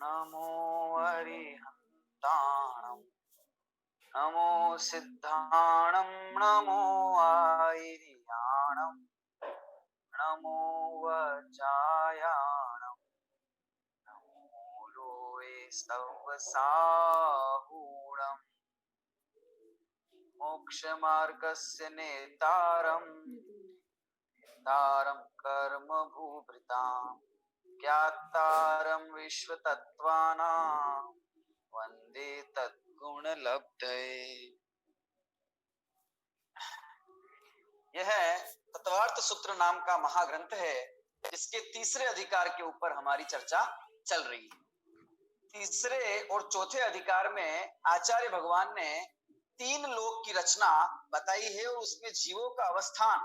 नमो अरिहन्ताणं नमो सिद्धाणं नमो आयर्याणं नमो वचायाणं नमो लोये सवसाहूणम् मोक्षमार्गस्य नेतारं कर्म भूभृतां ज्ञातारं विश्वतत्त्वानां वन्दे तद्गुणलब्धये। यह तत्वार्थ सूत्र नाम का महाग्रंथ है, जिसके तीसरे अधिकार के ऊपर हमारी चर्चा चल रही है। तीसरे और चौथे अधिकार में आचार्य भगवान ने तीन लोक की रचना बताई है और उसमें जीवों का अवस्थान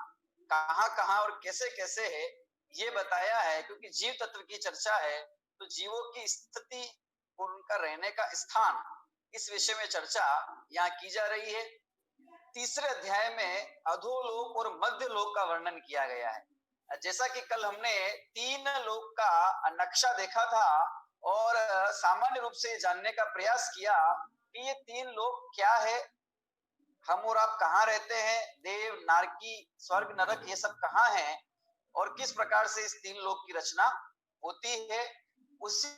कहाँ कहाँ और कैसे कैसे है ये बताया है। क्योंकि जीव तत्व की चर्चा है तो जीवों की स्थिति और उनका रहने का स्थान, इस विषय में चर्चा यहाँ की जा रही है। तीसरे अध्याय में अधोलोक और मध्य लोक का वर्णन किया गया है। जैसा कि कल हमने तीन लोक का नक्शा देखा था और सामान्य रूप से जानने का प्रयास किया कि ये तीन लोक क्या है, हम और आप कहाँ रहते हैं, देव नारकी स्वर्ग नरक ये सब कहाँ हैं और किस प्रकार से इस तीन लोक की रचना होती है। उसी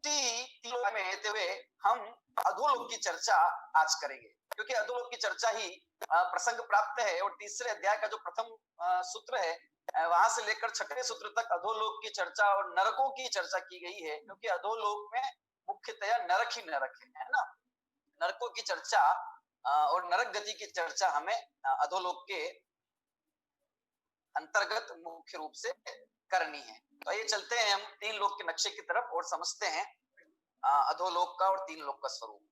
तीन लोक में रहते हुए हम अधोलोक की चर्चा आज करेंगे, क्योंकि अधोलोक की चर्चा ही प्रसंग प्राप्त है। और तीसरे अध्याय का जो प्रथम सूत्र है वहां से लेकर छठे सूत्र तक अधोलोक की चर्चा और नरकों की चर्चा की गई है, क्योंकि अधोलोक में मुख्यतया नरक ही नरक है ना। नरकों की चर्चा और नरक गति की चर्चा हमें अधोलोक के अंतर्गत मुख्य रूप से करनी है। तो ये चलते हैं हम तीन लोक के नक्शे की तरफ और समझते हैं अधोलोक का और तीन लोक का स्वरूप।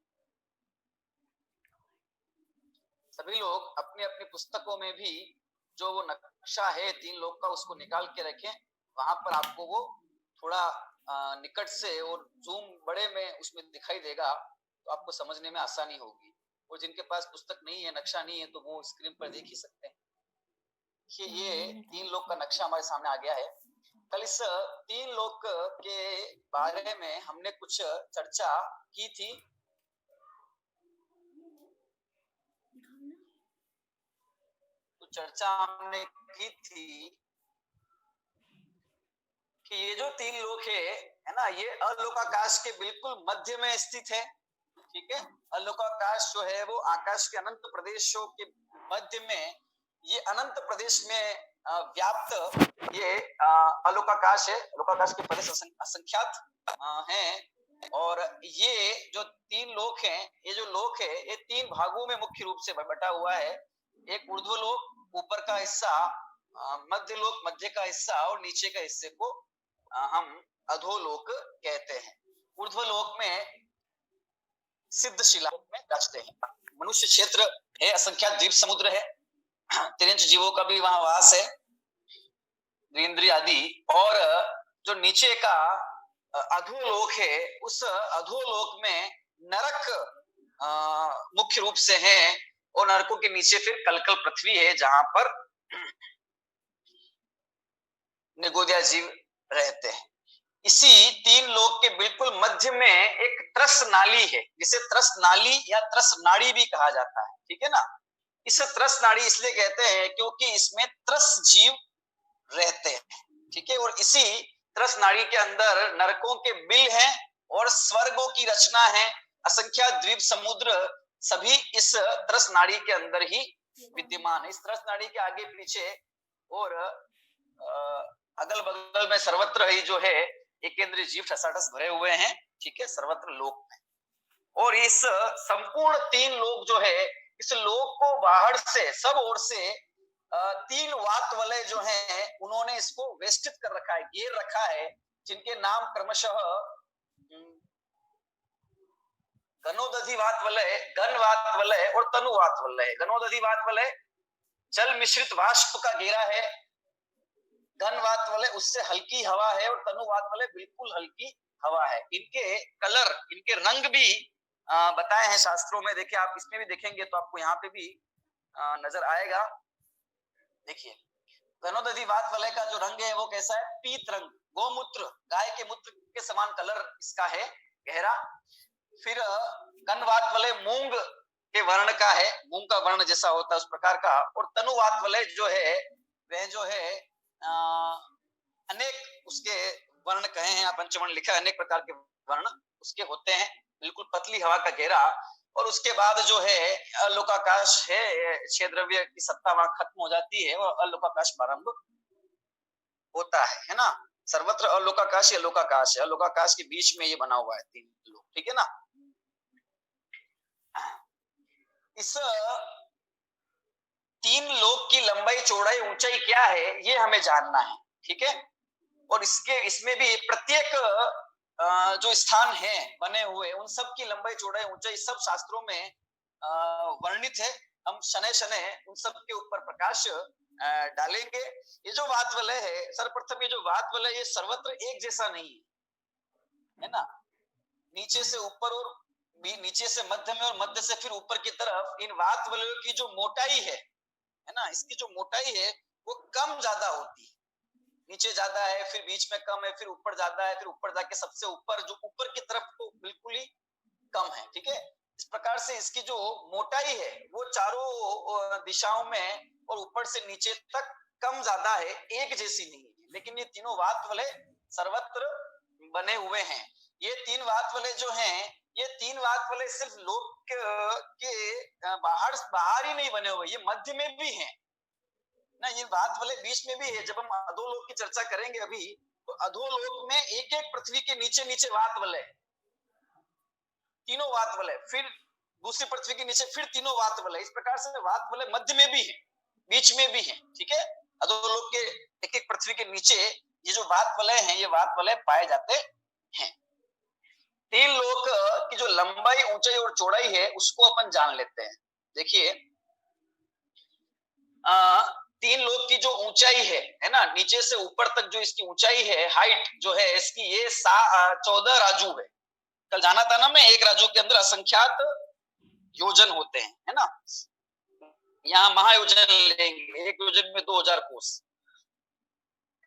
सभी लोग अपनी अपनी पुस्तकों में भी जो वो नक्शा है तीन लोक का उसको निकाल के रखें। वहां पर आपको वो थोड़ा निकट से और जूम बड़े में उसमें दिखाई देगा, तो आपको समझने में आसानी होगी। और जिनके पास पुस्तक नहीं है, नक्शा नहीं है, तो वो स्क्रीन पर देख ही सकते हैं कि ये तीन लोक का नक्शा हमारे सामने आ गया है। कल इस तीन लोक के बारे में हमने कुछ चर्चा की थी। तो चर्चा हमने की थी कि ये जो तीन लोक है ना, ये अलोकाकाश के बिल्कुल मध्य में स्थित है। ठीक है, अलोकाकाश जो है वो आकाश के अनंत प्रदेशों के मध्य में, ये अनंत प्रदेश में व्याप्त ये अलोकाकाश है। अलोकाकाश के प्रदेश असंख्यात हैं। और ये जो तीन लोक हैं, ये जो लोक है ये तीन भागों में मुख्य रूप से बटा हुआ है। एक ऊर्ध्वलोक, ऊपर का हिस्सा, मध्य लोक, मध्य का हिस्सा, और नीचे का हिस्से को हम अधोलोक कहते हैं। ऊर्ध्वलोक में सिद्ध शिला में रचते हैं। मनुष्य क्षेत्र है, असंख्यात द्वीप समुद्र है, तिरंच जीवों का भी वहां वास है, द्विंद्रिय आदि। और जो नीचे का अधोलोक है, उस अधोलोक में नरक मुख्य रूप से है। और नरकों के नीचे फिर कलकल पृथ्वी है, जहां पर निगोदिया जीव रहते हैं। इसी तीन लोक के बिल्कुल मध्य में एक त्रस नाली है, जिसे त्रस नाली या त्रस नाड़ी भी कहा जाता है। ठीक है ना। इसे त्रस नाड़ी इसलिए कहते हैं क्योंकि इसमें त्रस जीव रहते हैं। ठीक है। और इसी त्रस नाड़ी के अंदर नरकों के बिल हैं और स्वर्गों की रचना है। असंख्यात द्वीप समुद्र सभी इस त्रस नाड़ी के अंदर ही विद्यमान है। इस त्रस नाड़ी के आगे पीछे और अगल बगल में सर्वत्र ही जो है एकेंद्रीय जीव ठसाठस भरे हुए हैं। ठीक है, सर्वत्र लोक में। और इस संपूर्ण तीन लोक जो है, इस लोक को बाहर से सब ओर से तीन वात वलय जो हैं उन्होंने इसको वेष्टित कर रखा है, घेर रखा है, जिनके नाम क्रमशः घनोदधि वात वलय, घन वात वलय और तनु वात वलय। घनोदधि वात वलय जल मिश्रित वाष्प का घेरा है, घन वात वलय उससे हल्की हवा है, और तनु वात वलय बिल्कुल हल्की हवा है। इनके कलर, इनके रंग भी बताए हैं शास्त्रों में। देखिए, आप इसमें भी देखेंगे तो आपको यहाँ पे भी नजर आएगा। देखिए, घनोदधि वात वलय का जो रंग है वो कैसा है, पीत रंग, गोमूत्र, गाय के मूत्र के समान कलर इसका है, गहरा। फिर गन्धवात वलय मूंग के वर्ण का है, मूंग का वर्ण जैसा होता है उस प्रकार का। और तनुवात वलय जो है वह जो है अनेक उसके वर्ण कहे हैं, पंचवर्ण लिखा है, अनेक प्रकार के वर्ण उसके होते हैं, बिल्कुल पतली हवा का घेरा। और उसके बाद जो है अलोकाकाश है, छह द्रव्य की सत्ता वहां खत्म हो जाती है और अलोकाकाश प्रारंभ होता है ना। सर्वत्र अलोकाकाश ही अलोकाकाश है, अलोकाकाश के बीच में ये बना हुआ है तीन लोक, ठीक है ना। इस तीन लोक की लंबाई चौड़ाई ऊंचाई क्या है ये हमें जानना है, ठीक है। और इसमें भी प्रत्येक जो स्थान है बने हुए उन सब की लंबाई चौड़ाई ऊंचाई सब शास्त्रों में वर्णित है। हम शनै शनै उन सब के ऊपर प्रकाश डालेंगे। ये जो वात वलय है, सर्वप्रथम ये जो वात वलय ये सर्वत्र एक जैसा नहीं है ना। नीचे से ऊपर और नीचे से मध्य में और मध्य से फिर ऊपर की तरफ इन वात वलयों की जो मोटाई है ना, इसकी जो मोटाई है वो कम ज्यादा होती है। नीचे ज्यादा है, फिर बीच में कम है, फिर ऊपर ज्यादा है, फिर ऊपर जाके सबसे ऊपर जो ऊपर की तरफ तो बिल्कुल ही कम है, ठीक है। इस प्रकार से इसकी जो मोटाई है वो चारों दिशाओं में और ऊपर से नीचे तक कम ज्यादा है, एक जैसी नहीं है। लेकिन ये तीनों वात वलय सर्वत्र बने हुए हैं। ये तीन वात वलय जो हैं, ये तीन वात वलय सिर्फ लोक के बाहर ही नहीं बने हुए, ये मध्य में भी हैं ना। ये वात वलय बीच में भी है। जब हम अधोलोक की चर्चा करेंगे अभी, तो अधोलोक में एक एक पृथ्वी के नीचे नीचे वात वलय, तीनों वात वलय, फिर दूसरी पृथ्वी के नीचे फिर तीनों वात वलय। इस प्रकार से वात वलय मध्य में भी है, बीच में भी है, ठीक है। अधोलोक के एक एक पृथ्वी के नीचे ये जो वात वलय हैं, ये वात वलय पाए जाते हैं। तीन लोक की जो लंबाई ऊंचाई और चौड़ाई है उसको अपन जान लेते हैं। देखिए तीन लोक की जो ऊंचाई है ना, नीचे से ऊपर तक जो इसकी ऊंचाई है, हाइट जो है इसकी, ये 14 राजू है। कल जाना था ना मैं, एक राजू के अंदर असंख्यात योजन होते हैं, है ना। यहाँ महायोजन लेंगे, एक योजन में 2000 कोस।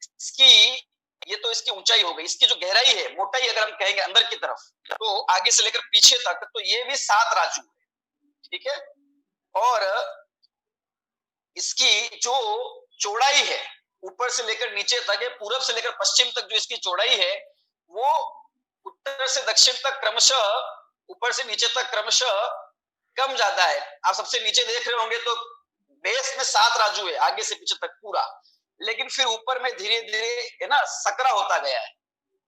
इसकी ये तो इसकी ऊंचाई हो गई। इसकी जो गहराई है, मोटाई अगर हम कहेंगे अंदर की तरफ, तो आगे से लेकर पीछे तक, तो ये भी 7 राजू है, ठीक है। और इसकी जो चौड़ाई है ऊपर से लेकर नीचे तक, पूरब से लेकर पश्चिम तक जो इसकी चौड़ाई है, वो उत्तर से दक्षिण तक क्रमशः, ऊपर से नीचे तक क्रमशः कम ज्यादा है। आप सबसे नीचे देख रहे होंगे तो बेस में 7 राजू है, आगे से पीछे तक पूरा। लेकिन फिर ऊपर में धीरे धीरे है ना सकरा होता गया है,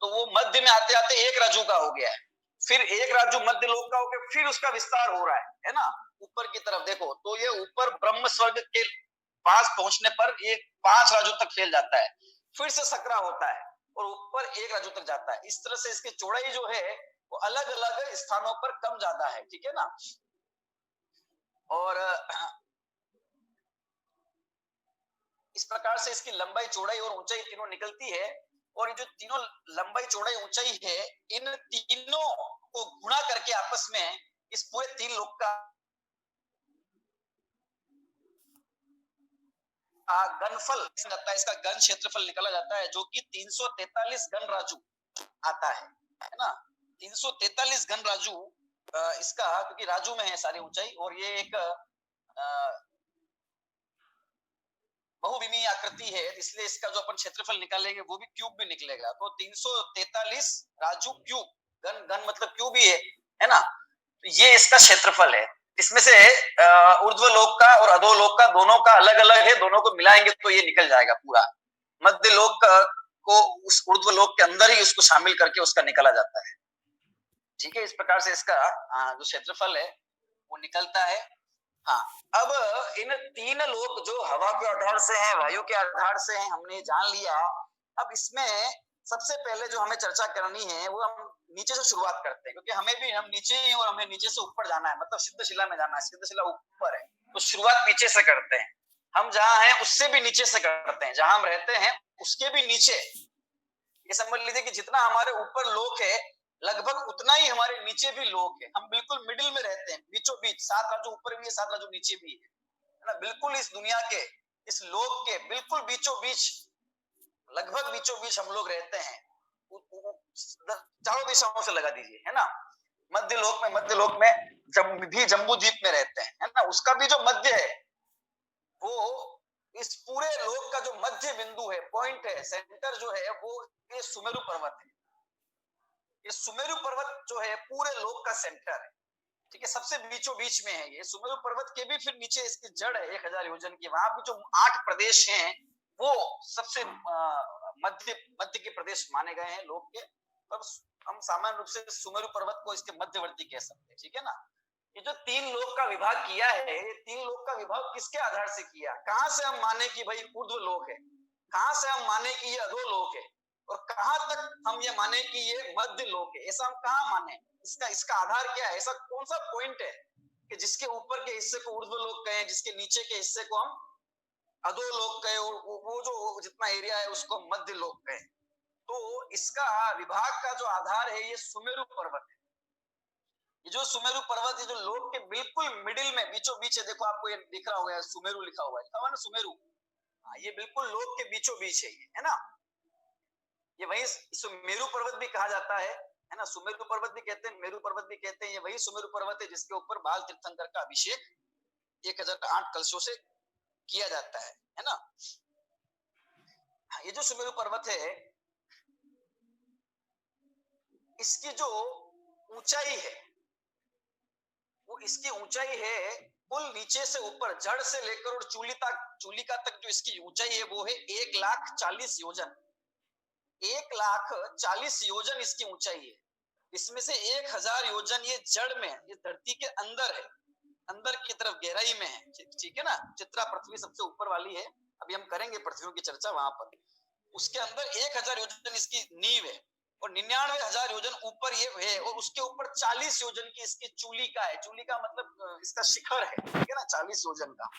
तो वो मध्य में आते आते एक राजू का हो गया है। फिर एक राजू मध्य लोक का हो गया, फिर उसका विस्तार हो रहा है ना ऊपर की तरफ। देखो तो ये ऊपर ब्रह्म स्वर्ग के पास पहुंचने पर ये 5 राजू तक फैल जाता है, फिर से सकरा होता है और ऊपर एक राजू तक जाता है। इस तरह से इसकी चौड़ाई जो है वो अलग अलग स्थानों पर कम ज्यादा है, ठीक है ना। और इस प्रकार से इसकी लंबाई चौड़ाई और ऊंचाई तीनों निकलती है। और ये जो तीनों लंबाई चौड़ाई ऊंचाई है, इन तीनों को गुणा करके आपस में इस पूरे तीन लोक का घनफल जाता है, इसका घन क्षेत्रफल निकाला जाता है, जो कि 343 घन राजू आता है ना। 343 घन राजू इसका, क्योंकि राजू में है सारी ऊंचाई, और ये एक बहुविमीय आकृति है, इसलिए इसका जो अपन क्षेत्रफल निकालेंगे वो भी क्यूब भी निकलेगा। तो 343 राजू क्यूब, घन मतलब क्यूब ही है ना। तो ये इसका क्षेत्रफल है। इसमें से ऊर्ध्व लोक का और अधोलोक का दोनों का अलग अलग है, दोनों को मिलाएंगे तो ये निकल जाएगा पूरा। मध्य लोक को उस ऊर्ध्व लोक के अंदर ही उसको शामिल करके उसका निकाला जाता है, ठीक है। इस प्रकार से इसका जो क्षेत्रफल है वो निकलता है। हाँ, अब इन तीन लोक जो हवा के आधार से हैं, वायु के आधार से हैं, हमने जान लिया। अब इसमें सबसे पहले जो हमें चर्चा करनी है वो हम नीचे से शुरुआत करते हैं, क्योंकि हमें भी, हम नीचे ही और हमें नीचे से ऊपर जाना है, मतलब सिद्धशिला में जाना है। सिद्धशिला ऊपर है तो शुरुआत नीचे से करते हैं। हम जहाँ हैं उससे भी नीचे से करते हैं, जहां हम रहते हैं उसके भी नीचे। ये समझ लीजिए कि जितना हमारे ऊपर लोक है लगभग उतना ही हमारे नीचे भी लोक है। हम बिल्कुल मिडिल में रहते हैं, बीचों बीच। 7 राजू ऊपर भी है, 7 राजू नीचे भी है ना, बिल्कुल इस दुनिया के इस लोक के बिल्कुल बीचों बीच, लगभग बीचों बीच हम लोग रहते हैं। चारों दिशाओं से लगा दीजिए, है ना। मध्य लोक में जम्बू द्वीप में रहते हैं, है ना। उसका भी जो मध्य है वो इस पूरे लोक का जो मध्य बिंदु है, पॉइंट है, सेंटर जो है वो ये सुमेरु पर्वत है। ये सुमेरु पर्वत जो है पूरे लोक का सेंटर है, ठीक है, सबसे बीचों बीच में है ये सुमेरु पर्वत के भी फिर नीचे इसकी जड़ है 1000 योजन की। वहां भी जो 8 प्रदेश हैं वो सबसे मध्य के प्रदेश माने गए हैं लोक के। पर हम सामान्य रूप से सुमेरु पर्वत को इसके मध्यवर्ती कह सकते हैं, ठीक है ना। ये जो 3 लोक का विभाग किया है, ये 3 लोक का विभाग किसके आधार से किया? कहां से हम माने कि भाई ऊर्ध्व लोक है, कहां से हम माने कि ये अधो लोक है, और कहां तक हम ये माने कि ये मध्य लोक है? ऐसा हम कहां माने? इसका आधार क्या है? ऐसा कौन सा पॉइंट है कि जिसके ऊपर के हिस्से को ऊर्ध्व लोक कहें, जिसके नीचे के हिस्से को हम अधो लोक कहें, और वो जो जितना एरिया है उसको मध्य लोक कहें? तो इसका विभाग का जो आधार है ये सुमेरु पर्वत है। ये जो सुमेरु पर्वत है जो लोक के बिल्कुल मिडिल में बीचों बीच है, देखो आपको ये दिख रहा होगा, सुमेरु लिखा हुआ है ना, सुमेरु। हाँ, ये बिल्कुल लोक के बीचों बीच है, ये है ना। ये वही सुमेरु पर्वत भी कहा जाता है ना। सुमेरु पर्वत भी कहते हैं, मेरु पर्वत भी कहते हैं। ये वही सुमेरु पर्वत है जिसके ऊपर बाल तीर्थंकर का अभिषेक 1008 कलशों से किया जाता है ना। ये जो सुमेरु पर्वत है इसकी जो ऊंचाई है वो इसकी ऊंचाई है कुल नीचे से ऊपर, जड़ से लेकर और चूलिका तक जो इसकी ऊंचाई है वो है 1,40,000 योजन। 1,40,000 योजन इसकी ऊंचाई है। इसमें से 1000 योजन ये जड़ में, ये धरती के अंदर है, अंदर की तरफ गहराई में है, ठीक है ना। चित्रा पृथ्वी सबसे ऊपर वाली है, अभी हम करेंगे पृथ्वी की चर्चा वहां पर। उसके अंदर 1000 योजन इसकी नींव है और 99,000 योजन ऊपर ये है, और उसके ऊपर 40 योजन की इसकी चूलिका है। चूलिका मतलब इसका शिखर है, ठीक है ना, 40 योजन का।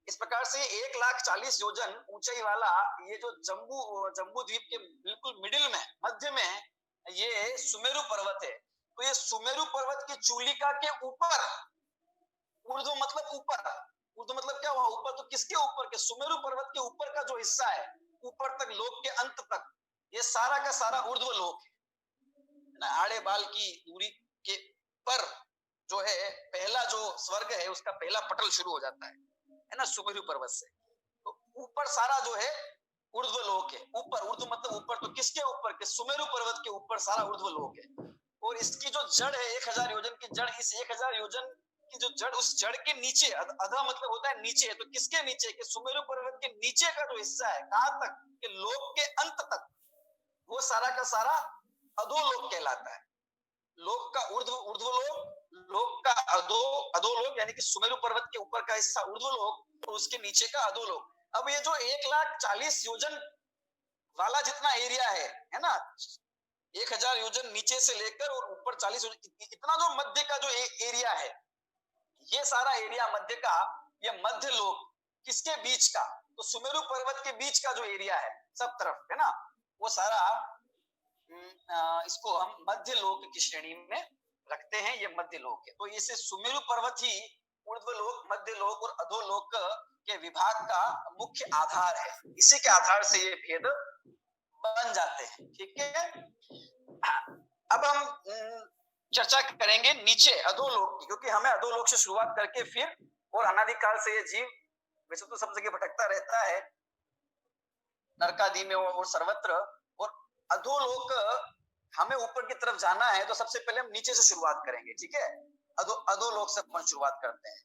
इस प्रकार से 1,40,000 योजन ऊंचाई वाला ये जो जम्बू द्वीप के बिल्कुल मिडिल में, मध्य में ये सुमेरु पर्वत है। तो ये सुमेरु पर्वत की चूलिका के ऊपर, ऊर्ध्व मतलब ऊपर, ऊर्ध्व मतलब क्या हुआ? ऊपर। तो किसके ऊपर के? सुमेरु पर्वत के ऊपर का जो हिस्सा है, ऊपर तक, लोक के अंत तक, ये सारा का सारा ऊर्ध्व लोक है। आड़े बाल की दूरी के पर जो है पहला जो स्वर्ग है उसका पहला पटल शुरू हो जाता है ना, सुमेरु पर्वत से। तो ऊपर सारा जो है ऊर्ध्व लोक है। ऊपर, ऊर्ध्व मतलब ऊपर, तो किसके ऊपर के? सुमेरु पर्वत के ऊपर सारा ऊर्ध्व लोक है। और इसकी जो जड़ है 1000 योजन की जड़, इस 1000 योजन की जो जड़, उस जड़ के नीचे, अधा मतलब होता है नीचे, तो किसके नीचे? के सुमेरु पर्वत के नीचे का जो हिस्सा है, कहां तक? के लोक के अंत तक, वो सारा का सारा अधोलोक कहलाता है। लोक का ऊर्ध्व लोक, लोक का अधोलोक, यानी कि सुमेरु पर्वत के ऊपर का हिस्सा ऊर्ध्व लोक, और उसके नीचे का अधोलोक। अब ये जो 1,40,000 योजन वाला जितना एरिया है ना, 1000 योजन नीचे से लेकर और ऊपर 40 योजन, इतना जो मध्य का जो एरिया है, ये सारा एरिया मध्य का, ये मध्य लोक किसके बीच का? तो सुमेरु पर्वत के बीच का जो एरिया है सब तरफ, है ना, वो सारा इसको हम मध्य लोक की श्रेणी में रखते हैं। ये मध्य लोक है। तो इसे सुमेरु पर्वत ही ऊर्ध्व लोक, मध्य लोक और अधोलोक के विभाग का मुख्य आधार है। इसी के आधार से ये भेद बन जाते हैं, ठीक है। अब हम चर्चा करेंगे नीचे अधोलोक की, क्योंकि हमें अधोलोक से शुरुआत करके फिर, और अनादिकाल से ये जीव वैसे तो सब जगह भटकता रहता है, नरकादि में और सर्वत्र, और अधोलोक हमें ऊपर की तरफ जाना है तो सबसे पहले हम नीचे से शुरुआत करेंगे, ठीक है। अधोलोक से अपन शुरुआत करते हैं।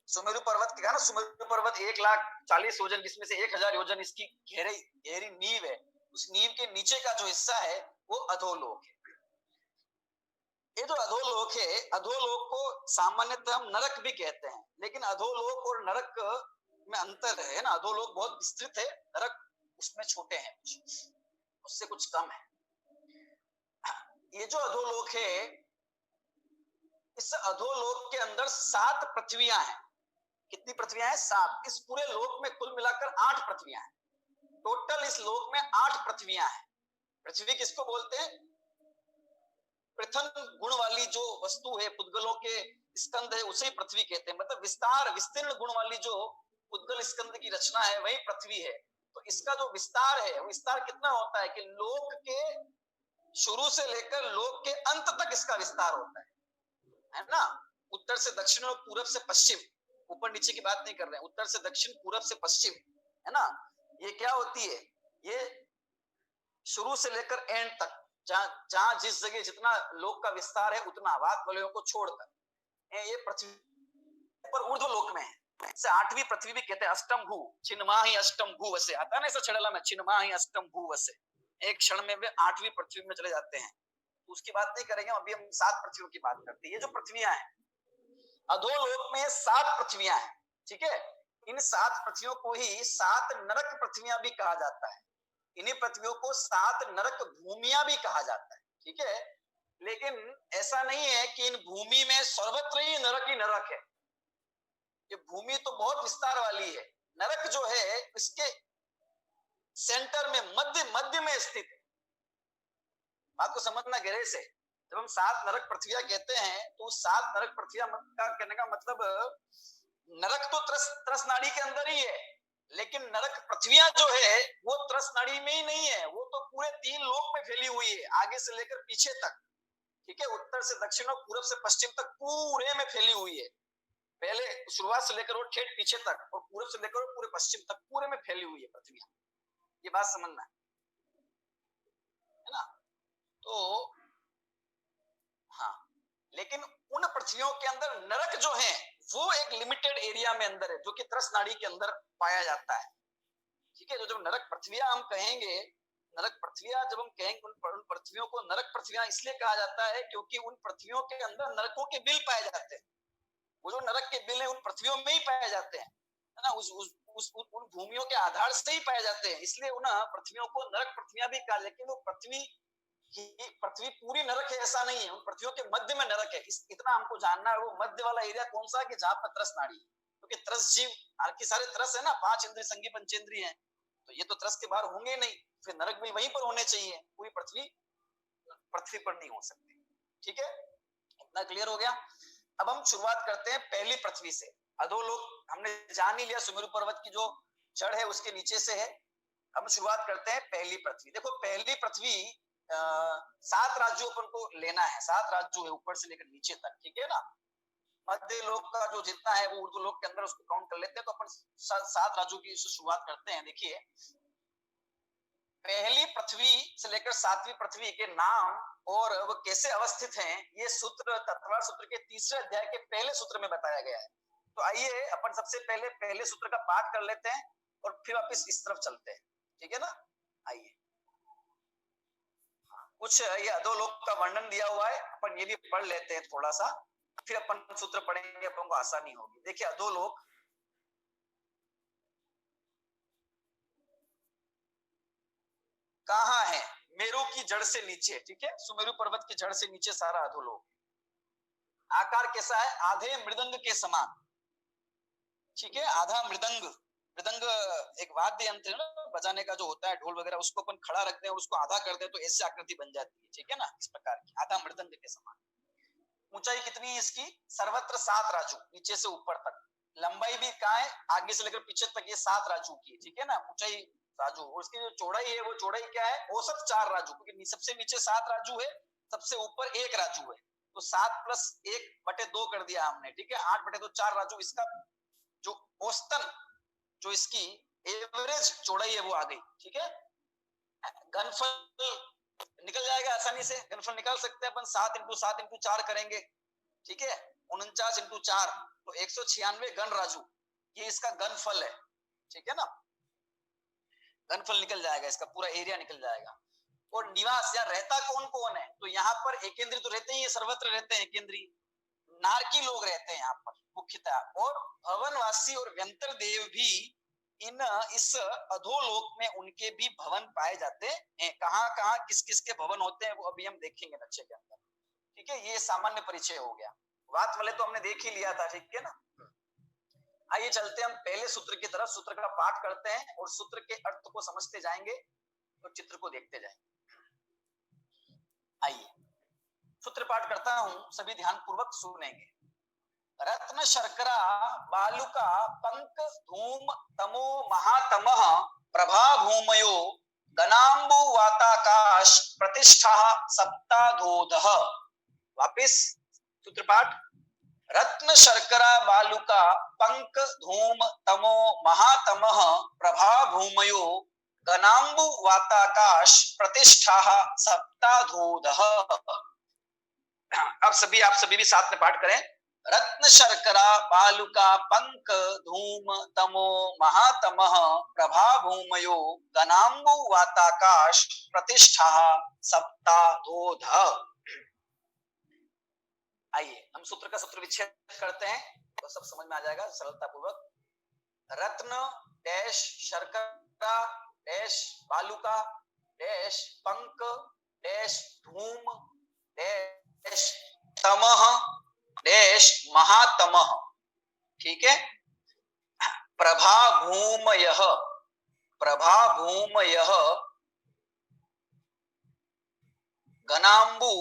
सुमेरु पर्वत के, ना, सुमेरु पर्वत 1,40,000 योजन, जिसमें से 1000 योजन इसकी गहरी नींव है। उस नींव के नीचे का जो हिस्सा है वो अधोलोक है। ये जो अधोलोक है, अधोलोक को सामान्यतः हम नरक भी कहते हैं, लेकिन अधोलोक और नरक में अंतर है ना। अधोलोक बहुत विस्तृत है, नरक उसमें छोटे हैं, उससे कुछ कम है। ये जो अधोलोक है, इस अधोलोक के अंदर 7 पृथ्वियां हैं। कितनी पृथ्वियां हैं? 7। इस पूरे लोक में कुल मिलाकर 8 पृथ्वियां हैं। टोटल इस लोक में 8 पृथ्वियां हैं। पृथ्वी किसको बोलते हैं? पृथन गुण वाली जो वस्तु है, पुद्गलों के स्कंद है, उसे पृथ्वी कहते हैं। मतलब विस्तार विस्तीर्ण गुण वाली जो पुद्गल स्कंद की रचना है वही पृथ्वी है। तो इसका जो विस्तार है, वो विस्तार कितना होता है कि लोक के शुरू से लेकर लोक के अंत तक इसका विस्तार होता है ना। उत्तर से दक्षिण और पूरब से पश्चिम, ऊपर नीचे की बात नहीं कर रहे हैं, उत्तर से दक्षिण, पूरब से पश्चिम, है ना। ये क्या होती है, ये शुरू से लेकर एंड तक, जहां जिस जगह जितना लोक का विस्तार है उतना वात वलयों को छोड़कर ये पृथ्वी पर ऊर्ध्व लोक में है। इसे आठवीं पृथ्वी भी कहते हैं। अष्टम भू छिन्नमाही अष्टम भू वसे, आता है ना ऐसा छड़ला में, छिन्नमाही अष्टम भू वसे। एक क्षण में वे आठवीं पृथ्वी में चले जाते हैं। उसकी बात नहीं करेंगे, अभी हम 7 पृथ्वियों की बात करते हैं। ये जो पृथ्वियां हैं, अधोलोक में 7 पृथ्वियां हैं, ठीक है। इन 7 पृथ्वियों को ही 7 नरक पृथ्वियां भी कहा जाता है। इन्हीं पृथ्वियों को 7 नरक भूमियां भी कहा जाता है, ठीक है। लेकिन ऐसा नहीं है कि इन भूमि में सर्वत्र ही नरक है। ये भूमि तो बहुत विस्तार वाली है। नरक जो है इसके सेंटर में, मध्य में स्थित है। बात को समझना गहरे से। जब हम 7 नरक पृथ्वियां कहते हैं तो 7 नरक पृथ्वियां का कहने का मतलब, नरक तो त्रस नाड़ी के अंदर ही है, लेकिन नरक पृथ्वियां जो है वो त्रस नाड़ी में ही नहीं है, वो तो पूरे 3 लोक में फैली हुई है, आगे से लेकर पीछे तक, ठीक है। उत्तर से दक्षिण और पूरब से पश्चिम तक पूरे में फैली हुई है। पहले शुरुआत से लेकर और ठेठ पीछे तक, और पूरब से लेकर पूरे पश्चिम तक पूरे में फैली हुई है पृथ्वी। ये बात समझना है ना। तो हाँ, लेकिन उन पृथ्वियों के अंदर नरक जो है वो एक लिमिटेड एरिया में अंदर है, जो कि त्रस नाड़ी के अंदर पाया जाता है, ठीक है। तो जब नरक पृथ्वियां हम कहेंगे, नरक पृथ्वियां जब हम कहेंगे, उन पृथ्वियों को नरक पृथ्वियां इसलिए कहा जाता है क्योंकि उन पृथ्वियों के अंदर नरकों के बिल पाए जाते हैं। वो जो नरक के बिल है उन पृथ्वियों में ही पाए जाते हैं, है ना। उन भूमियों के आधार से ही पाए जाते हैं, इसलिए उन पृथ्वियों को नरक पृथ्वियां भी कहा। लेकिन वो पृथ्वी पूरी नरक है ऐसा नहीं है, उन पृथ्वियों के मध्य में नरक है। इतना हमको जानना है, वो मध्य वाला एरिया कौन सा है कि जहां पर त्रस नाड़ी है। क्योंकि त्रस जीव, बाकी सारे त्रस है ना, 5 इंद्रिय संगी पंचेंद्रिय है, तो ये तो त्रस के बाहर होंगे नहीं, फिर नरक भी वहीं पर होने चाहिए। पूरी पृथ्वी पर नहीं हो सकती, ठीक है। इतना क्लियर हो गया। अब हम शुरुआत करते हैं पहली पृथ्वी से। अधोलोक हमने जान ही लिया, सुमेरु पर्वत की जो जड़ है उसके नीचे से है। अब शुरुआत करते हैं पहली पृथ्वी। देखो पहली पृथ्वी 7 राज्यों अपन को लेना है, 7 राज्यों है ऊपर से लेकर नीचे तक, ठीक है ना। मध्य लोक का जो जितना है वो ऊर्ध्व लोक के अंदर उसको काउंट कर लेते हैं। तो अपन 7 राज्यों की शुरुआत करते हैं। देखिए पहली पृथ्वी से लेकर 7वीं पृथ्वी के नाम और वो कैसे अवस्थित हैं, ये सूत्र तत्वार सूत्र के 3रे अध्याय के पहले सूत्र में बताया गया है। तो आइए अपन सबसे पहले पहले सूत्र का पाठ कर लेते हैं और फिर वापस इस तरफ चलते हैं, ठीक है ना। आइए, कुछ ये अधोलोक का वर्णन दिया हुआ है, अपन ये भी पढ़ लेते हैं थोड़ा सा, फिर अपन सूत्र पढ़ेंगे, अपन को आसानी होगी। देखिए अधोलोक, कहाँ है, मेरु की जड़ से नीचे, ठीक है। सुमेरु पर्वत की जड़ से नीचे सारा अधोलोक। आकार कैसा है, आधे मृदंग के समान, ठीक है। आधा मृदंग एक वाद्य यंत्र है ना बजाने का जो होता है, ढोल वगैरह, उसको अपन खड़ा रखते हैं और उसको आधा कर दे तो ऐसी आकृति बन जाती है, ठीक है ना। इस प्रकार की आधा मृदंग के समान। ऊंचाई कितनी है इसकी, सर्वत्र 7 राजू, नीचे से ऊपर तक। लंबाई भी कहाँ है, आगे से लेकर पीछे तक ये 7 राजू की, ठीक है ना। ऊंचाई राजू, और उसकी जो चौड़ाई है वो चौड़ाई क्या है, औसत 4 राजू, क्योंकि सबसे नीचे 7 राजू है, सबसे ऊपर 1 राजू है, तो 7 + 1/2 कर दिया हमने, ठीक है। 8/2 4 राजू। इसका जो औसतन, जो इसकी एवरेज चौड़ाई है वो आ गई, ठीक है। घनफल निकल जाएगा आसानी से, घनफल निकाल सकते हैं अपन। 7 × 7 × 4 करेंगे, ठीक है। 49 × 4 तो 196 घन राजू, ये इसका घनफल है, ठीक है ना। घनफल निकल जाएगा, इसका पूरा एरिया निकल जाएगा। और निवास या रहता कौन कौन है, तो यहाँ पर एकेंद्रीय तो रहते ही, सर्वत्र रहते हैं एकेंद्रीय। नारकी लोग रहते हैं यहाँ पर मुख्यतः, और भवनवासी और व्यंतर देव भी इस अधोलोक में उनके भी भवन पाए जाते हैं। कहाँ कहाँ किस किस के भवन होते हैं वो अभी हम देखेंगे नक्शे के अंदर, ठीक है। ये सामान्य परिचय हो गया। बात वाले तो हमने देख ही लिया था, ठीक है ना। आइए चलते हम पहले सूत्र की तरफ, सूत्र का पाठ करते हैं और सूत्र के अर्थ को समझते जाएंगे और चित्र को देखते जाएंगे। आइए, सूत्र बताता हूं, सभी ध्यान पूर्वक सुनेंगे। रत्न शर्करा बालुका पंक धूम तमो महातमः प्रभा भूमयो गणाम्बु वाताकाश प्रतिष्ठा सप्ताधोदः। वापिस सूत्रपाठ। रत्न शर्करा बालुका पंक धूम तमो महातमः प्रभा भूमयो गणाम्बु वाताकाश प्रतिष्ठा सप्ताधोदः। अब आप सभी भी साथ में पाठ करें। रत्न शर्करा बालुका पंक धूम तमो महातमः प्रभा भूमयो गणाम्बु वाताकाश प्रतिष्ठा सप्ताधोदः। आइए हम सूत्र का सूत्र विच्छेद करते हैं तो सब समझ में आ जाएगा सरलता पूर्वक। रत्न डैश शर्करा डैश बालुका डैश पंक डैश धूम डैश तमः डैश महातमः। ठीक है। प्रभा भूमयः गणाम्बु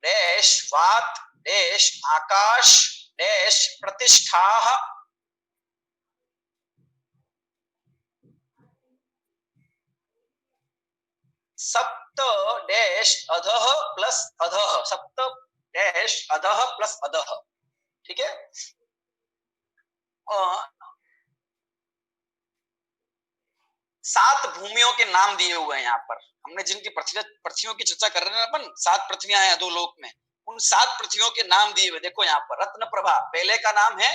डैश वात डैश आकाश डैश प्रतिष्ठाः सप्त डैश अधः प्लस अधः सप्त डैश अधः प्लस अधः। ठीक है। 7 भूमियों के नाम दिए हुए हैं यहाँ पर। हमने जिनकी पृथ्वियों की चर्चा कर रहे हैं अपन, 7 पृथ्वियां हैं अधोलोक में, उन 7 पृथ्वियों के नाम दिए हुए। देखो यहाँ पर रत्न प्रभा पहले का नाम है।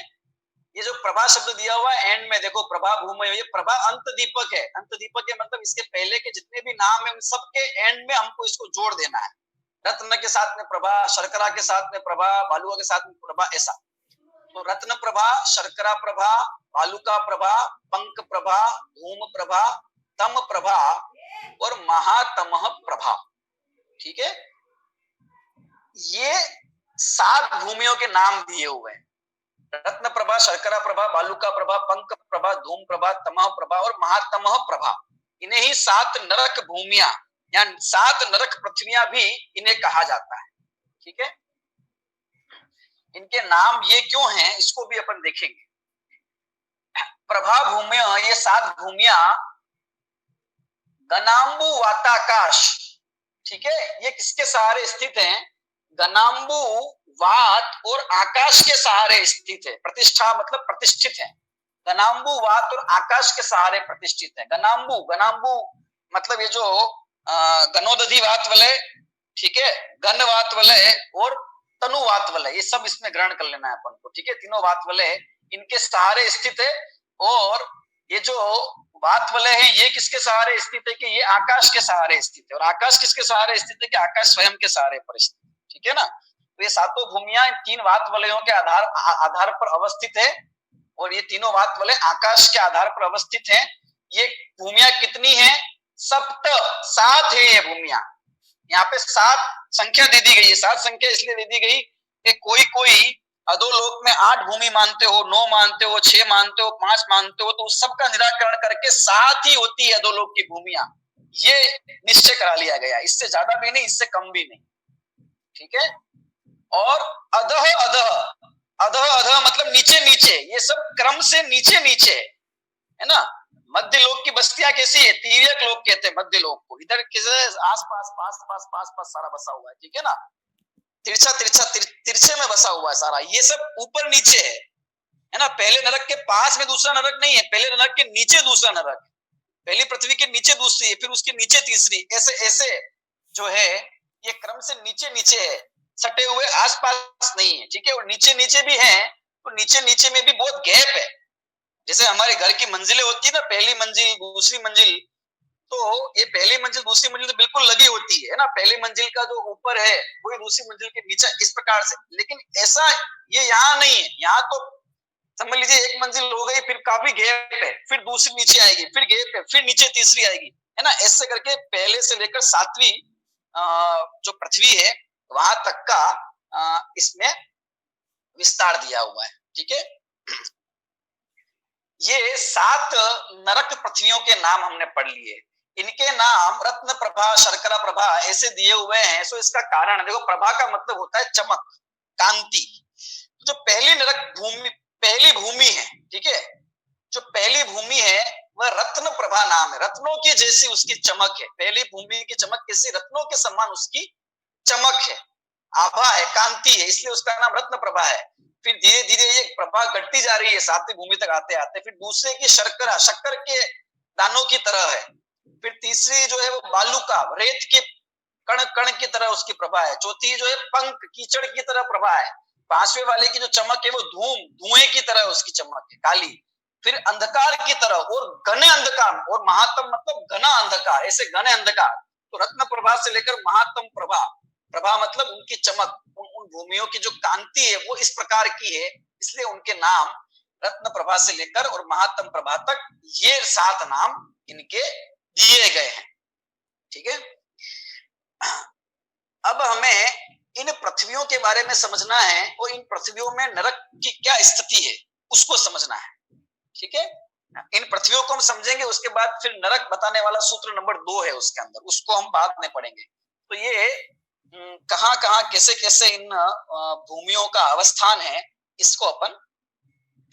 ये जो प्रभा शब्द दिया हुआ है एंड में, देखो प्रभा भूमि, ये प्रभा अंत दीपक है। अंत दीपक के मतलब इसके पहले के जितने भी नाम है उन सबके एंड में हमको इसको जोड़ देना है। रत्न के साथ में प्रभा, शर्करा के साथ में प्रभा, बालुका के साथ में प्रभा, ऐसा। तो रत्न प्रभा, शर्करा प्रभा, बालुका प्रभा, पंक प्रभा, धूम प्रभा, तम प्रभा और महातमः प्रभा। ठीक है। ये 7 भूमियों के नाम दिए हुए हैं। रत्न प्रभा, शर्करा प्रभा, बालुका प्रभा, पंक प्रभा, धूम प्रभा, तमः प्रभा और महातमः प्रभा। इन्हें ही 7 नरक भूमियां या 7 नरक पृथ्वियां भी इन्हें कहा जाता है। ठीक है। इनके नाम ये क्यों हैं इसको भी अपन देखेंगे। प्रभा भूमियां, ये 7 भूमियां गणाम्बु वाताकाश, ठीक है, ये किसके सहारे स्थित हैं? गणाम्बु वात और आकाश के सहारे स्थित है। प्रतिष्ठा मतलब प्रतिष्ठित है। गणाम्बु वात और आकाश के सहारे प्रतिष्ठित है। गणाम्बु मतलब ये जो गणोदधि वात वलय, ठीक है, गण वात वलय और तनु वात वलय, ये सब इसमें ग्रहण कर लेना है अपन को। ठीक है। तीनों वात वलय इनके सहारे स्थित है। और ये जो वात वलय है ये किसके सहारे स्थित है? कि ये आकाश के सहारे स्थित है। और आकाश किसके सहारे स्थित है? कि आकाश स्वयं के सहारे पर स्थित। ठीक है ना। तो ये 7 भूमियां 3 वात वलयों के आधार पर अवस्थित है। और ये तीनों वात वलय आकाश के आधार पर अवस्थित है। ये भूमियां कितनी है? 7 है ये भूमियां। यहाँ पे 7 संख्या दे दी गई है। 7 संख्या इसलिए दे दी गई कि कोई अधोलोक में 8 भूमि मानते हो, 9 मानते हो, 6 मानते हो, 5 मानते हो, तो उस सब का निराकरण करके 7 ही होती है अधोलोक की भूमियां। ये निश्चय करा लिया गया। इससे ज्यादा भी नहीं, इससे कम भी नहीं। ठीक है। और अधः अधः मतलब नीचे नीचे, ये सब क्रम से नीचे नीचे है ना। मध्य लोक की बस्तियां कैसी है? तिर्यक लोक कहते हैं मध्य लोक को। इधर किसे आसपास पास सारा बसा हुआ है। ठीक है ना। तिरछे में बसा हुआ है सारा। ये सब ऊपर नीचे है ना। पहले नरक के पास में दूसरा नरक नहीं है, पहले नरक के नीचे दूसरा नरक, पहली पृथ्वी के नीचे दूसरी, फिर उसके नीचे तीसरी, ऐसे ऐसे जो है ये क्रम से नीचे नीचे है, सटे हुए आसपास नहीं है। ठीक है। और नीचे नीचे भी है तो नीचे नीचे में भी बहुत गैप है। जैसे हमारे घर की मंजिलें होती है ना, पहली मंजिल दूसरी मंजिल, तो ये पहली मंजिल दूसरी मंजिल तो बिल्कुल लगी होती है ना। पहली मंजिल का जो ऊपर है वही दूसरी मंजिल के नीचे, इस प्रकार से। लेकिन ऐसा ये यहाँ नहीं है। यहाँ तो समझ लीजिए एक मंजिल हो गई, फिर काफी गैप है, फिर दूसरी नीचे आएगी, फिर गैप है, फिर नीचे तीसरी आएगी, है ना। ऐसे करके पहले से लेकर 7वीं जो पृथ्वी है वहां तक का इसमें विस्तार दिया हुआ है। ठीक है। ये 7 नरक पृथ्वियों के नाम हमने पढ़ लिए। इनके नाम रत्न प्रभा, शर्करा प्रभा ऐसे दिए हुए हैं। सो इसका कारण देखो, प्रभा का मतलब होता है चमक, कांति। जो पहली नरक भूमि, पहली भूमि है, ठीक है, जो पहली भूमि है वह रत्न प्रभा नाम है। रत्नों की जैसी उसकी चमक है। पहली भूमि की चमक किसी रत्नों के समान उसकी चमक है, आभा है, कांति है, इसलिए उसका नाम रत्न प्रभा है। फिर धीरे धीरे ये प्रभा घटती जा रही है, सातवीं भूमि तक आते आते। फिर दूसरे की शर्करा, शक्कर के दानों की तरह है। फिर तीसरी जो है वो बालुका, रेत के कण कण की तरह उसकी प्रभा है। चौथी जो है पंख, कीचड़ की तरह प्रभा है। पांचवें वाले की जो चमक है वो धुएं की तरह उसकी चमक है, काली। फिर अंधकार की तरह और घने अंधकार, और महात्म मतलब घना अंधकार, ऐसे घने अंधकार। तो रत्न प्रभा से लेकर महात्म प्रभा, प्रभा मतलब उनकी चमक, उन भूमियों की जो कांति है वो इस प्रकार की है, इसलिए उनके नाम रत्न प्रभा से लेकर और महात्म प्रभा तक ये 7 नाम इनके दिए गए हैं। ठीक है, अब हमें इन पृथ्वियों के बारे में समझना है और इन पृथ्वियों में नरक की क्या स्थिति है उसको समझना है। ठीक है, इन पृथ्वियों को हम समझेंगे, उसके बाद फिर नरक बताने वाला सूत्र नंबर 2 है उसके अंदर, उसको हम बाद में पढ़ेंगे। तो ये कहां कहां कैसे कैसे इन भूमियों का अवस्थान है, इसको अपन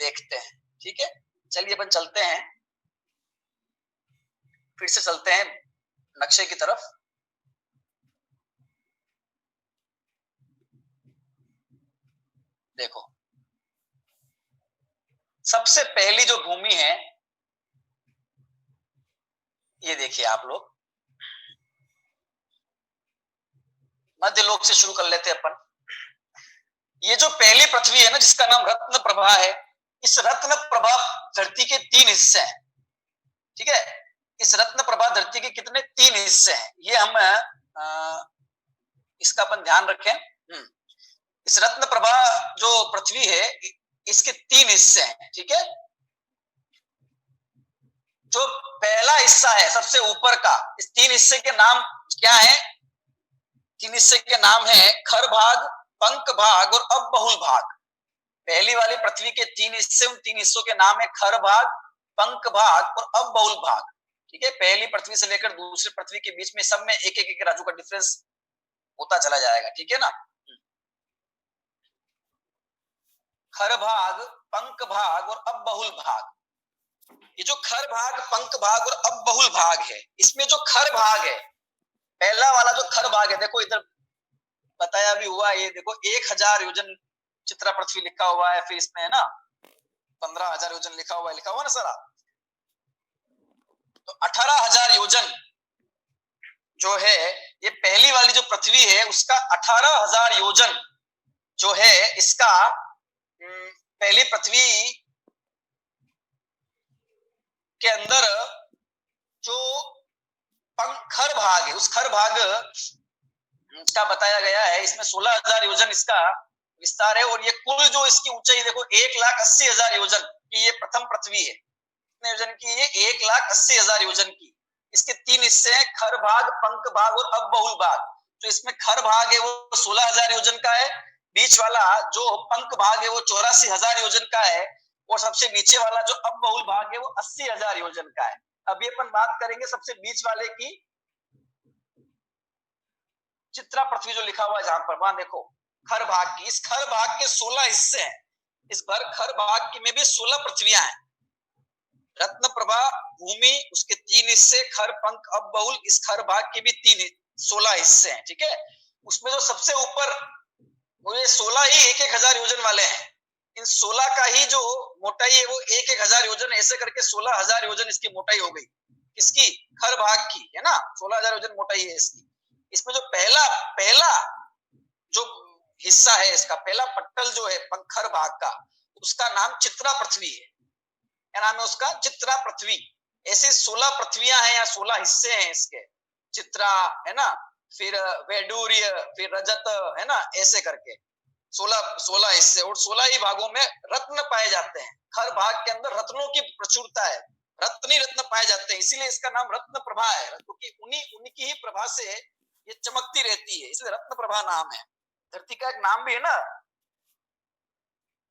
देखते हैं। ठीक है, चलिए अपन चलते हैं, फिर से चलते हैं नक्शे की तरफ। देखो, सबसे पहली जो भूमि है, ये देखिए आप लोग, मध्यलोक से शुरू कर लेते हैं अपन। ये जो पहली पृथ्वी है ना, जिसका नाम रत्न प्रभा है, इस रत्न प्रभा धरती के 3 हिस्से हैं। ठीक है, इस रत्न प्रभा धरती के कितने 3 हिस्से हैं, ये हम इसका अपन ध्यान रखें। इस रत्न प्रभा जो पृथ्वी है, इसके 3 हिस्से हैं। ठीक है, जो पहला हिस्सा है सबसे ऊपर का, इस 3 हिस्से के नाम क्या है? 3 हिस्से के नाम है खर भाग, पंख भाग और अबहुल भाग। पहली वाली पृथ्वी के 3 हिस्से, उन 3 हिस्सों के नाम है खर भाग, पंख भाग और अबहुल भाग। ठीक है, पहली पृथ्वी से लेकर दूसरी पृथ्वी के बीच में सब में एक एक राजू का डिफरेंस होता चला जाएगा। ठीक है ना, खर भाग, पंख भाग और अबहुल भाग। ये जो खर भाग, पंख भाग और अबहुल भाग है, इसमें जो खर भाग है, पहला वाला जो खर भाग है, देखो इधर बताया भी हुआ, ये देखो 1000 योजन चित्रा पृथ्वी लिखा हुआ है, फिर इसमें है ना 15,000 योजन लिखा हुआ है ना सर। तो 18,000 योजन जो है, ये पहली वाली जो पृथ्वी है उसका 18,000 योजन जो है, इसका पहली पृथ्वी के अंदर जो खर भाग है, उस खर भाग का बताया गया है, इसमें 16,000 योजन इसका विस्तार है। और ये कुल जो इसकी ऊंचाई देखो 1,80,000 योजन की ये प्रथम पृथ्वी है। कितने योजन की? ये 1,80,000 योजन की। इसके 3 हिस्से हैं, खर भाग, पंख भाग और अबहुल भाग। तो इसमें खर भाग है वो 16,000 योजन का है, बीच वाला जो पंख भाग है वो 84,000 योजन का है, और सबसे नीचे वाला जो अबहुल भाग है वो 80,000 योजन का है। अभी अपन बात करेंगे सबसे बीच वाले की, चित्रा पृथ्वी जो लिखा हुआ है जहां पर, वहां देखो खर भाग की, इस खर भाग के 16 हिस्से हैं। इस भर खर भाग की में भी 16 पृथ्वियां हैं। रत्न प्रभा भूमि, उसके 3 हिस्से, खर पंख अबहुल, इस खर भाग के भी 16 हिस्से हैं। ठीक है, उसमें जो सबसे ऊपर वो ये 16 ही 1,000 योजन वाले हैं। इन 16 का ही जो मोटाई है वो 1,000 योजन, ऐसे करके 16,000 योजन इसकी मोटाई हो गई। किसकी? खर भाग की, है ना, 16,000 योजन मोटाई है इसकी। इसमें जो पहला जो हिस्सा है, इसका पहला पट्टल जो है पंखर भाग का, उसका नाम चित्रा पृथ्वी है। क्या नाम है उसका? चित्रा पृथ्वी। ऐसे 16 पृथ्वियां हैं या 16 हिस्से हैं इसके, चित्रा है ना, फिर वैडूर्य, फिर रजत, है ना, ऐसे करके 16 हिस्से, और 16 ही भागों में रत्न पाए जाते हैं। हर भाग के अंदर रत्नों की प्रचुरता है, रत्न रत्न पाए जाते हैं, इसीलिए इसका नाम रत्न प्रभा है, क्योंकि उनकी ही प्रभा से ये चमकती रहती है, इसलिए रत्न प्रभा नाम है। धरती का एक नाम भी है ना,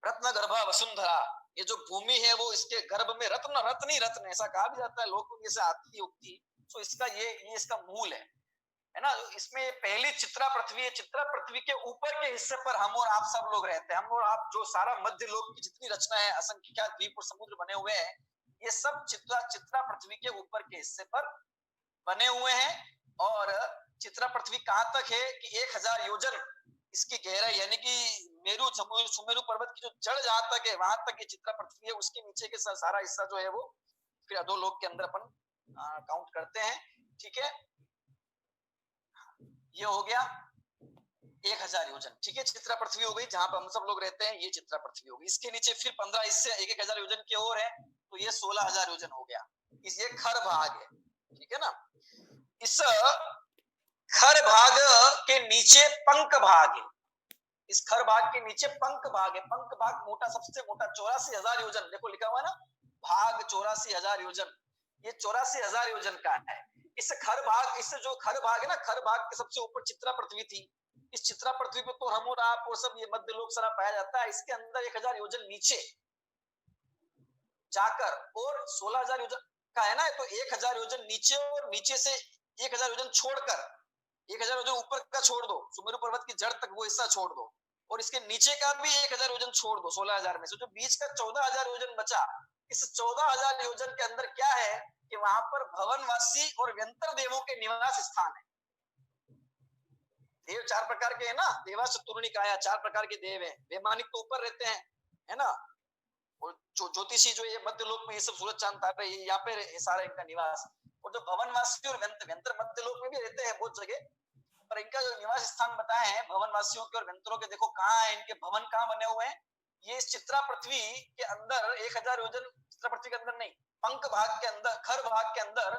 रत्न गर्भा वसुंधरा। ये जो भूमि है वो, इसके गर्भ में रत्न रत्न ही रत्न, ऐसा कहा भी जाता है, लोक से आती उक्ति तो इसका ये इसका मूल है ना। इसमें पहली चित्रा पृथ्वी है। चित्रा पृथ्वी के ऊपर के हिस्से पर हम और आप सब लोग रहते हैं। हम और आप जो सारा मध्य लोक की जितनी रचना है, असंख्यात द्वीप और समुद्र बने हुए हैं, ये सब चित्रा पृथ्वी के ऊपर के हिस्से पर बने हुए हैं। और चित्रा पृथ्वी कहां तक है कि 1000 योजन इसकी गहराई, यानी कि मेरु सुमेरु पर्वत की जो जड़ जहां तक है वहां तक ये चित्रा पृथ्वी है। उसके नीचे के सारा हिस्सा जो है वो फिर अधोलोक के अंदर अपन काउंट करते हैं। ठीक है, ये हो गया 1000 योजन। ठीक है, चित्रा पृथ्वी हो गई जहां पर हम सब लोग रहते हैं, ये चित्रा पृथ्वी हो गई। इसके नीचे फिर 15 हिस्से 1000 योजन की ओर है, तो ये 16000 योजन हो गया। ये खर भाग है। ठीक है ना। इस खर भाग के नीचे पंख भाग है। इस खर भाग के नीचे पंख भाग है। पंख भाग मोटा, सबसे मोटा 84,000 योजन। देखो लिखा हुआ है ना, भाग 84,000 योजन। ये 84,000 योजन का है। इस खर भाग, इससे जो खर भाग है ना, खर भाग के सबसे ऊपर चित्रा पृथ्वी थी। इस चित्रा पृथ्वी पे तो हम और आप और सब ये मध्य लोक सारा पाया जाता है। इसके अंदर 1000 योजन नीचे जाकर, और 16,000 योजन का है ना, तो 1000 योजन नीचे, और नीचे से 1000 योजन छोड़कर 1000 योजन ऊपर का छोड़ दो, सुमेरु पर्वत की जड़ तक वो हिस्सा छोड़ दो, और इसके नीचे का भी 1000 योजन छोड़ दो। 16,000 में से जो बीच का 14,000 योजन बचा, इस 14,000 योजन के अंदर क्या है कि वहां पर भवनवासी और व्यंतर देवों के निवास स्थान है। देव 4 प्रकार के है ना, देवा चतुर्णी काया, 4 प्रकार के देव हैं। वैमानिक तो ऊपर रहते हैं, है ना, और जो ज्योतिषी जो ये मध्य लोक में ये सब सूरज चांद तारे, यहाँ पे सारा इनका निवास। और जो भवनवासी और व्यंतर मध्य लोक में भी रहते हैं बहुत जगह, पर इनका जो निवास स्थान बताए हैं भवनवासियों के और व्यंतरों के, देखो कहाँ है, इनके भवन कहाँ बने हुए हैं। ये इस चित्रा पृथ्वी के अंदर 1000 योजन, चित्रा पृथ्वी के अंदर नहीं, पंख भाग के अंदर, खर भाग के अंदर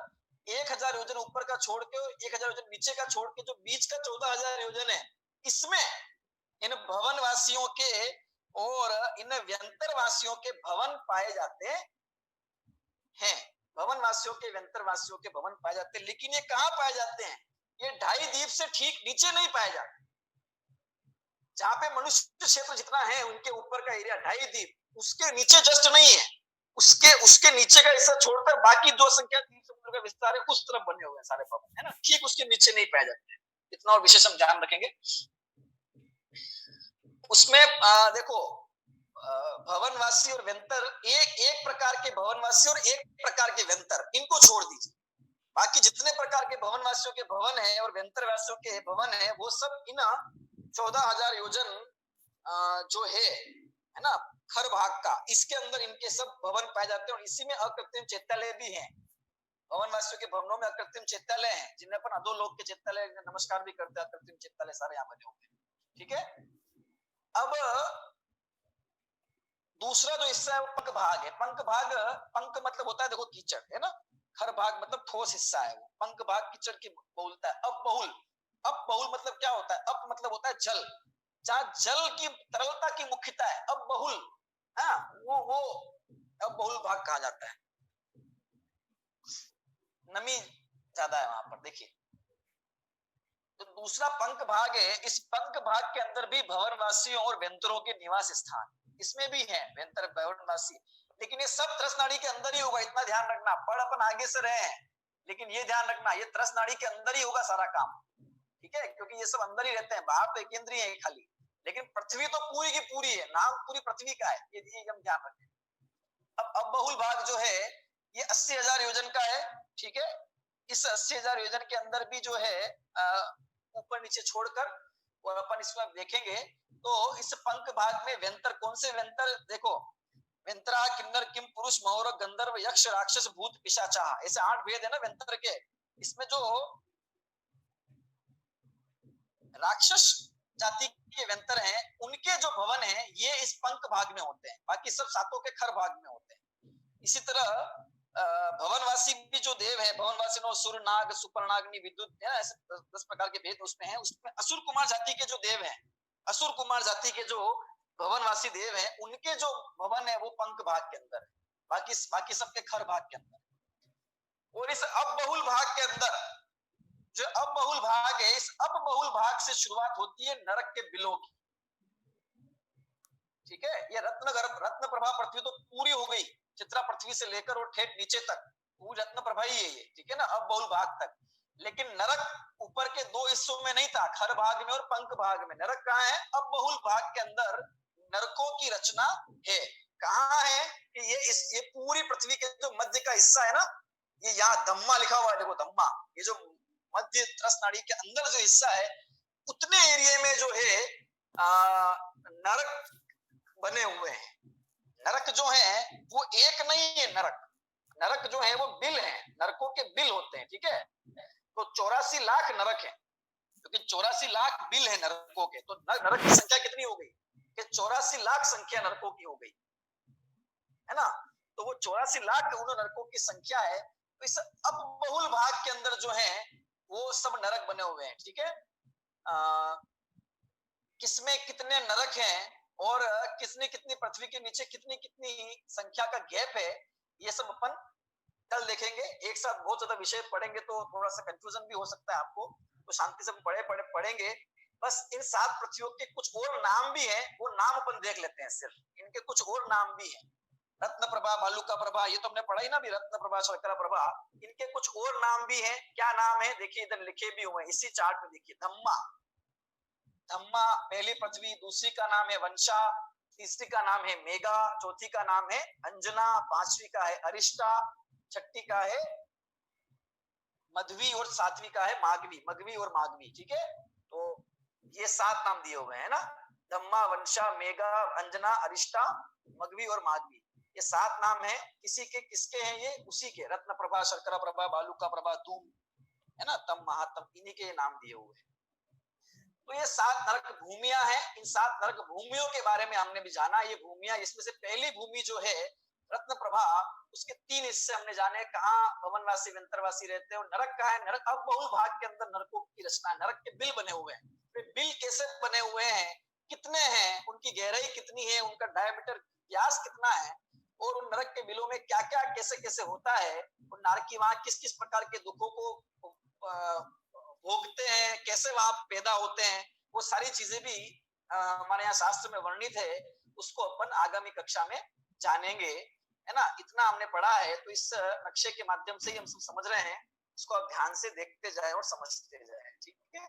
1000 योजन ऊपर का छोड़ के, 1000 योजन नीचे का छोड़ के, जो बीच का 14,000 योजन है, इसमें इन भवनवासियों के और इन व्यंतरवासियों के भवन पाए जाते हैं। भवनवासियों के, व्यंतरवासियों के भवन पाए जाते हैं। लेकिन ये कहाँ पाए जाते हैं? ये 2.5 द्वीप से ठीक नीचे नहीं पाए जाते। जहां पे मनुष्य क्षेत्र जितना है उनके ऊपर का एरिया 2.5 द्वीप, उसके नीचे जस्ट नहीं है, उसके नीचे का हिस्सा छोड़कर बाकी जो संख्या द्वीप समुद्र का विस्तार है उस तरफ बने हुए हैं सारे भवन, है ना, ठीक उसके नीचे नहीं पाए जाते। इतना और विशेष हम ध्यान रखेंगे। उसमें देखो भवनवासी और व्यंतर, एक प्रकार के भवनवासी और एक प्रकार के व्यंतर, इनको छोड़ दीजिए। बाकी जितने प्रकार के भवनवासियों के भवन है और व्यंतरवासियों के भवन है, वो सब इन 14,000 योजन जो है ना, खर भाग का, इसके अंदर इनके सब भवन पाए जाते हैं। और इसी में अकृत्रिम चैत्यालय भी हैं। भवनवासियों के भवनों में अकृत्रिम चैत्यालय हैं, जिन्हें अपन अधोलोक के चैत्यालय नमस्कार भी करते हैं। अकृत्रिम चैत्यालय सारे यहाँ बने होंगे। ठीक है, अब दूसरा जो हिस्सा है वो पंख भाग है। पंख भाग, पंख मतलब होता है देखो कीचड़, है ना, खर भाग मतलब ठोस हिस्सा है वो। पंख भाग कीचड़ की बहुलता है। अब बहुल मतलब क्या होता है? अब मतलब होता है जल, जहां जल की तरलता की मुख्यता है, अब बहुल, हाँ, वो अब बहुल भाग कहा जाता है। नमी ज्यादा है वहां पर। देखिए, तो दूसरा पंख भाग है। इस पंख भाग के अंदर भी भवनवासियों और व्यंतरों के निवास स्थान, इसमें भी है व्यंतर भवनवासी, लेकिन ये सब त्रस नाड़ी के अंदर ही होगा। इतना ध्यान रखना, पढ़ अपन आगे से रहे हैं, लेकिन ये ध्यान रखना ये त्रस नाड़ी के अंदर ही होगा सारा काम। ठीक है, क्योंकि ये सब अंदर ही रहते हैं, बाहर तो एक केंद्रीय है खाली, लेकिन पृथ्वी तो पूरी की पूरी है, नाम पूरी पृथ्वी का है, ये हम ध्यान रखें। अब बहुल भाग जो है ये 80,000 योजन का है। ठीक है, इस 80,000 योजन के अंदर भी जो है ऊपर नीचे छोड़कर, और अपन इसमें देखेंगे तो इस पंख भाग में व्यंतर, कौन से व्यंतर? देखो, व्यंतरा, किन्नर, किम, पुरुष, महोर, गंधर्व, यक्ष, राक्षस, भूत, पिशाचाह, ऐसे 8 भेद है ना व्यंतर के। इसमें जो राक्षस जाति के व्यंतर हैं, उनके जो भवन हैं ये इस पंख भाग में होते हैं, बाकी सब सातों के खर भाग में होते हैं। इसी तरह भवनवासी भी जो देव है, भवनवासी नो सुर, नाग, सुपर्णाग्नि, विद्युत, ऐसे 10 प्रकार के भेद उसमें हैं। उसमें असुर कुमार जाति के जो देव हैं, असुर कुमार जाति के जो भवनवासी देव हैं, उनके जो भवन है वो पंख भाग के अंदर है, बाकी सबके खर भाग के अंदर। और इस अब बहुल भाग के अंदर जो अब बहुल भाग है, इस अब बहुल भाग से शुरुआत होती है नरक के बिलों की। ठीक है, ये रत्न प्रभा पृथ्वी तो पूरी हो गई, चित्रा पृथ्वी से लेकर और ठेठ नीचे तक पूरी रत्न प्रभा ही है ये, ठीक है ना, अब बहुल भाग तक। लेकिन नरक ऊपर के दो हिस्सों में नहीं था, खर भाग में और पंख भाग में। नरक कहाँ है? अब बहुल भाग के अंदर नरकों की रचना है। कहाँ है कि ये पूरी पृथ्वी के जो मध्य का हिस्सा है ना, ये यहाँ धम्मा लिखा हुआ है, देखो धम्मा, ये जो मध्य त्रस नाड़ी के अंदर जो हिस्सा है, उतने एरिया में जो है नरक बने हुए हैं। नरक जो है वो एक नहीं है, नरक नरक जो है वो बिल है, नरकों के बिल होते हैं, ठीक है। तो 84 लाख नरक है, क्योंकि 84 लाख बिल है नरकों के। तो नरक की संख्या कितनी हो गई कि 84 लाख संख्या नरकों की हो गई, है ना। तो वो 84 लाख उन नरकों की संख्या है। तो इस अब बहुल भाग के अंदर जो है वो सब नरक बने हुए हैं, ठीक है। किसमें कितने नरक हैं और किसने कितनी पृथ्वी के नीचे कितनी कितनी संख्या का गैप है, ये सब अपन कल देखेंगे। एक साथ बहुत ज्यादा विषय पढ़ेंगे तो थोड़ा सा कंफ्यूजन भी हो सकता है आपको, तो शांति से पढ़ेंगे। बस इन 7 पृथ्वियों के कुछ और नाम भी हैं, वो नाम अपन देख लेते हैं। सिर्फ इनके कुछ और नाम भी हैं। रत्न प्रभा, भालुका प्रभा, ये तो हमने पढ़ा ही ना भी, रत्न प्रभा, शर्करा प्रभा। इनके कुछ और नाम भी हैं। क्या नाम है? देखिए इधर लिखे भी हुए हैं इसी चार्ट में, देखिए। धम्मा, धम्मा पहली पृथ्वी, दूसरी का नाम है वंशा, तीसरी का नाम है मेघा, चौथी का नाम है अंजना, पांचवी का है अरिष्टा, छठी का है मध्वी और सातवीं का है माघवी, मघवी और माघवी, ठीक है। तो ये 7 नाम दिए हुए हैं ना, धम्मा, वंशा, मेघा, अंजना, अरिष्टा, मघवी और माघवी। ये 7 नाम है। किसी के किसके हैं ये? उसी के, रत्न प्रभा, शर्करा प्रभा, भालुका प्रभा, धूम, है ना, तम, महातम, इन्हीं के नाम दिए हुए हैं। तो ये 7 नरक भूमियां हैं। इन 7 नरक भूमियों के बारे में हमने भी जाना। ये भूमियां, इसमें से पहली भूमि जो है रत्न प्रभा, उसके 3 हिस्से हमने जाने। कहाँ भवनवासी, विंतरवासी रहते हैं, और नरक कहाँ है? नरक अब बहुल भाग के अंदर नरकों की रचना है। नरक के बिल बने हुए हैं। बिल कैसे बने हुए हैं, कितने हैं, उनकी गहराई कितनी है, उनका डायमीटर व्यास कितना है, और उन नरक के बिलों में क्या क्या कैसे कैसे होता है, और नारकी वहां किस किस प्रकार के दुखों को भोगते हैं, कैसे वहां पैदा होते हैं, वो सारी चीजें भी हमारे यहाँ शास्त्र में वर्णित है। उसको अपन आगामी कक्षा में जानेंगे, है ना। इतना हमने पढ़ा है, तो इस नक्शे के माध्यम से ही हम सब समझ रहे हैं। उसको आप ध्यान से देखते जाए और समझते जाए, ठीक है।